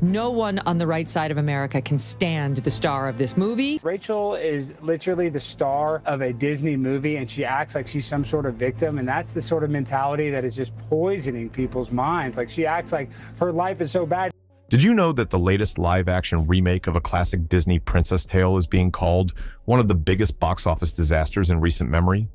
No one on the right side of America can stand the star of this movie. Rachel is literally the star of a Disney movie, and she acts like she's some sort of victim, and that's the sort of mentality that is just poisoning people's minds. Like, she acts like her life is so bad. Did you know that the latest live-action remake of a classic Disney princess tale is being called one of the biggest box office disasters in recent memory?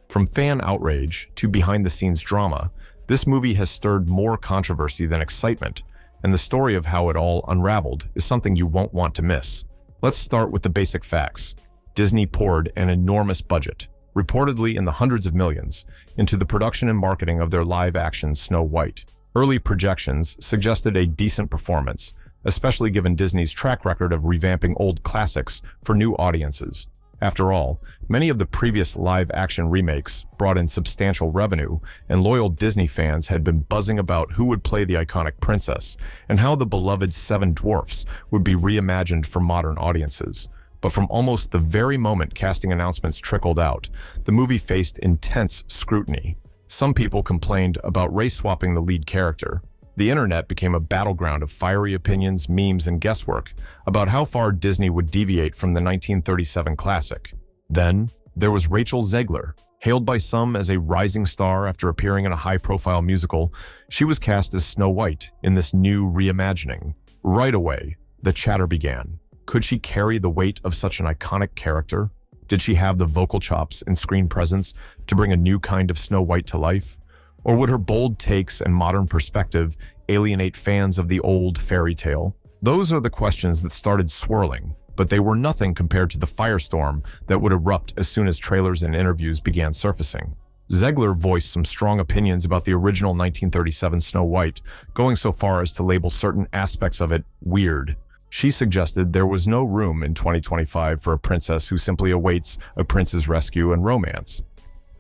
From fan outrage to behind-the-scenes drama, this movie has stirred more controversy than excitement, and the story of how it all unraveled is something you won't want to miss. Let's start with the basic facts. Disney poured an enormous budget, reportedly in the hundreds of millions, into the production and marketing of their live-action Snow White. Early projections suggested a decent performance, especially given Disney's track record of revamping old classics for new audiences. After all, many of the previous live-action remakes brought in substantial revenue, and loyal Disney fans had been buzzing about who would play the iconic princess and how the beloved Seven Dwarfs would be reimagined for modern audiences. But from almost the very moment casting announcements trickled out, the movie faced intense scrutiny. Some people complained about race-swapping the lead character. The internet became a battleground of fiery opinions, memes, and guesswork about how far Disney would deviate from the 1937 classic. Then, there was Rachel Zegler. Hailed by some as a rising star after appearing in a high-profile musical, she was cast as Snow White in this new reimagining. Right away, the chatter began. Could she carry the weight of such an iconic character? Did she have the vocal chops and screen presence to bring a new kind of Snow White to life? Or would her bold takes and modern perspective alienate fans of the old fairy tale? Those are the questions that started swirling, but they were nothing compared to the firestorm that would erupt as soon as trailers and interviews began surfacing. Zegler voiced some strong opinions about the original 1937 Snow White, going so far as to label certain aspects of it weird. She suggested there was no room in 2025 for a princess who simply awaits a prince's rescue and romance.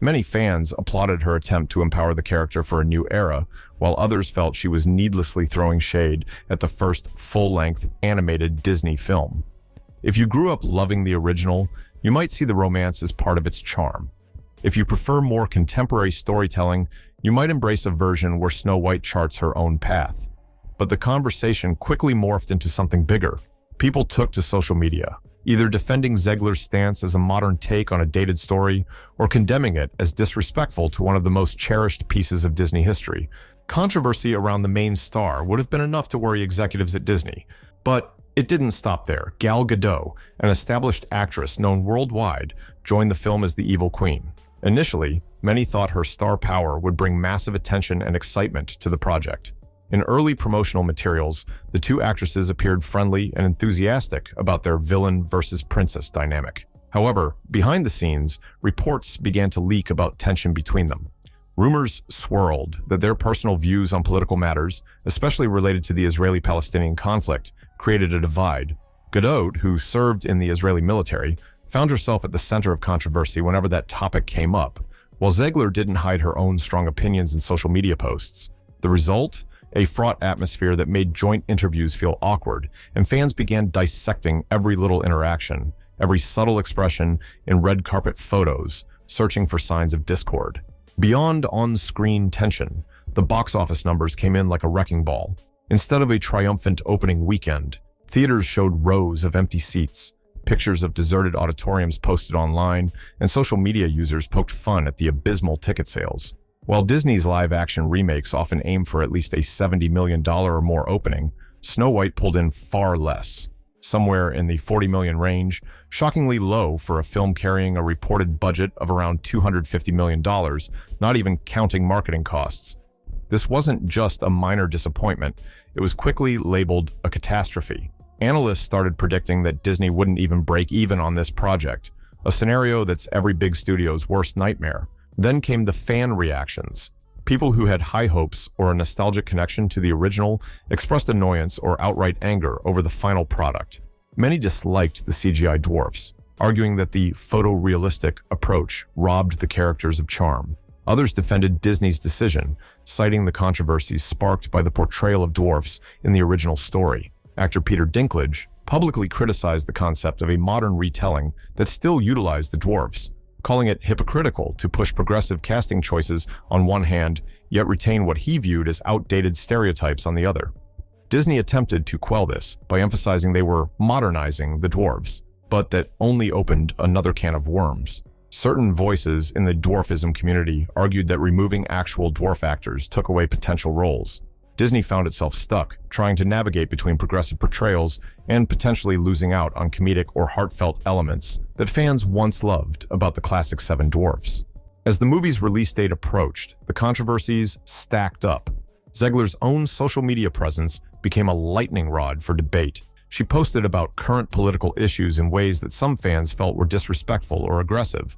Many fans applauded her attempt to empower the character for a new era, while others felt she was needlessly throwing shade at the first full-length animated Disney film. If you grew up loving the original, you might see the romance as part of its charm. If you prefer more contemporary storytelling, you might embrace a version where Snow White charts her own path. But the conversation quickly morphed into something bigger. People took to social media, either defending Zegler's stance as a modern take on a dated story or condemning it as disrespectful to one of the most cherished pieces of Disney history. Controversy around the main star would have been enough to worry executives at Disney. But it didn't stop there. Gal Gadot, an established actress known worldwide, joined the film as the evil queen. Initially, many thought her star power would bring massive attention and excitement to the project. In early promotional materials, the two actresses appeared friendly and enthusiastic about their villain versus princess dynamic. However, behind the scenes, reports began to leak about tension between them. Rumors swirled that their personal views on political matters, especially related to the Israeli-Palestinian conflict, created a divide. Gadot, who served in the Israeli military, found herself at the center of controversy whenever that topic came up, while Zegler didn't hide her own strong opinions in social media posts. The result? A fraught atmosphere that made joint interviews feel awkward, and fans began dissecting every little interaction, every subtle expression in red carpet photos, searching for signs of discord. Beyond on-screen tension, the box office numbers came in like a wrecking ball. Instead of a triumphant opening weekend, theaters showed rows of empty seats, pictures of deserted auditoriums posted online, and social media users poked fun at the abysmal ticket sales. While Disney's live-action remakes often aim for at least a $70 million or more opening, Snow White pulled in far less, somewhere in the $40 million range, shockingly low for a film carrying a reported budget of around $250 million, not even counting marketing costs. This wasn't just a minor disappointment, it was quickly labeled a catastrophe. Analysts started predicting that Disney wouldn't even break even on this project, a scenario that's every big studio's worst nightmare. Then came the fan reactions. People who had high hopes or a nostalgic connection to the original expressed annoyance or outright anger over the final product. Many disliked the CGI dwarfs, arguing that the photorealistic approach robbed the characters of charm. Others defended Disney's decision, citing the controversies sparked by the portrayal of dwarfs in the original story. Actor Peter Dinklage publicly criticized the concept of a modern retelling that still utilized the dwarfs, calling it hypocritical to push progressive casting choices on one hand, yet retain what he viewed as outdated stereotypes on the other. Disney attempted to quell this by emphasizing they were modernizing the dwarves, but that only opened another can of worms. Certain voices in the dwarfism community argued that removing actual dwarf actors took away potential roles. Disney found itself stuck, trying to navigate between progressive portrayals and potentially losing out on comedic or heartfelt elements that fans once loved about the classic Seven Dwarfs. As the movie's release date approached, the controversies stacked up. Zegler's own social media presence became a lightning rod for debate. She posted about current political issues in ways that some fans felt were disrespectful or aggressive.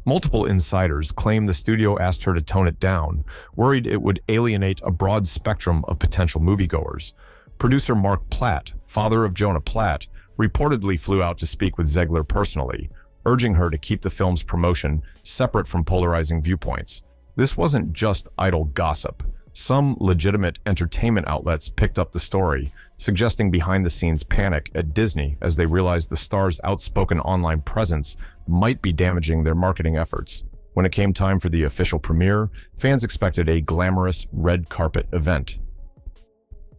Multiple insiders claim the studio asked her to tone it down, worried it would alienate a broad spectrum of potential moviegoers. Producer Mark Platt, father of Jonah Platt, reportedly flew out to speak with Zegler personally, urging her to keep the film's promotion separate from polarizing viewpoints. This wasn't just idle gossip. Some legitimate entertainment outlets picked up the story, suggesting behind-the-scenes panic at Disney as they realized the star's outspoken online presence might be damaging their marketing efforts. When it came time for the official premiere, fans expected a glamorous red carpet event.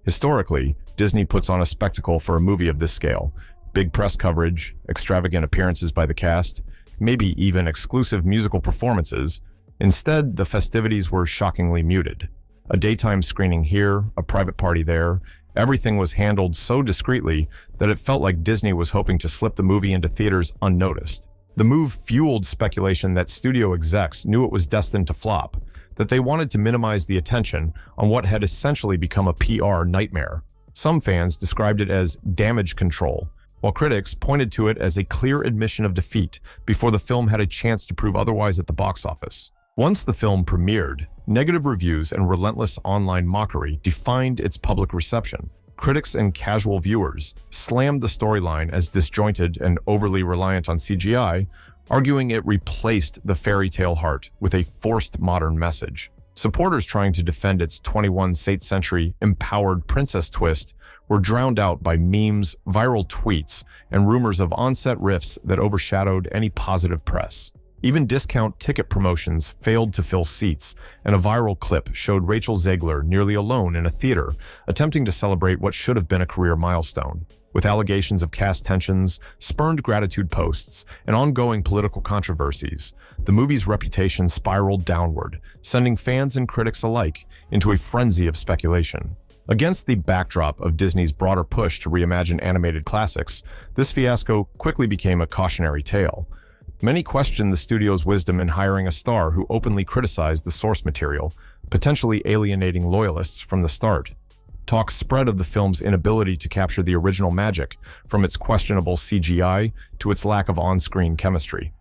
Historically, Disney puts on a spectacle for a movie of this scale. Big press coverage, extravagant appearances by the cast, maybe even exclusive musical performances. Instead, the festivities were shockingly muted. A daytime screening here, a private party there. Everything was handled so discreetly that it felt like Disney was hoping to slip the movie into theaters unnoticed. The move fueled speculation that studio execs knew it was destined to flop, that they wanted to minimize the attention on what had essentially become a PR nightmare. Some fans described it as damage control, while critics pointed to it as a clear admission of defeat before the film had a chance to prove otherwise at the box office. Once the film premiered, negative reviews and relentless online mockery defined its public reception. Critics and casual viewers slammed the storyline as disjointed and overly reliant on CGI, arguing it replaced the fairy tale heart with a forced modern message. Supporters trying to defend its 21st century empowered princess twist were drowned out by memes, viral tweets, and rumors of on-set riffs that overshadowed any positive press. Even discount ticket promotions failed to fill seats, and a viral clip showed Rachel Zegler nearly alone in a theater, attempting to celebrate what should have been a career milestone. With allegations of cast tensions, spurned gratitude posts, and ongoing political controversies, the movie's reputation spiraled downward, sending fans and critics alike into a frenzy of speculation. Against the backdrop of Disney's broader push to reimagine animated classics, this fiasco quickly became a cautionary tale. Many questioned the studio's wisdom in hiring a star who openly criticized the source material, potentially alienating loyalists from the start. Talk spread of the film's inability to capture the original magic, from its questionable CGI to its lack of on-screen chemistry.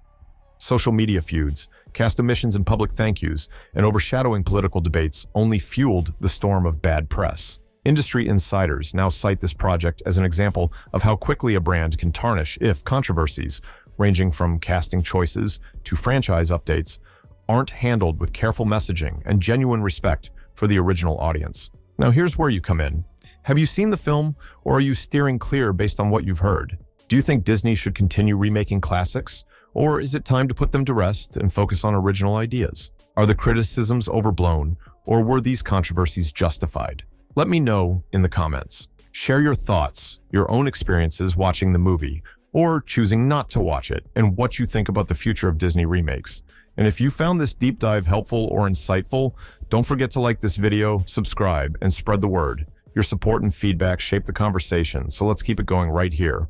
Social media feuds, cast omissions and public thank yous, and overshadowing political debates only fueled the storm of bad press. Industry insiders now cite this project as an example of how quickly a brand can tarnish if controversies, ranging from casting choices to franchise updates, aren't handled with careful messaging and genuine respect for the original audience. Now here's where you come in. Have you seen the film, or are you steering clear based on what you've heard? Do you think Disney should continue remaking classics, or is it time to put them to rest and focus on original ideas? Are the criticisms overblown, or were these controversies justified? Let me know in the comments. Share your thoughts, your own experiences watching the movie, or choosing not to watch it, and what you think about the future of Disney remakes. And if you found this deep dive helpful or insightful, don't forget to like this video, subscribe, and spread the word. Your support and feedback shape the conversation, so let's keep it going right here.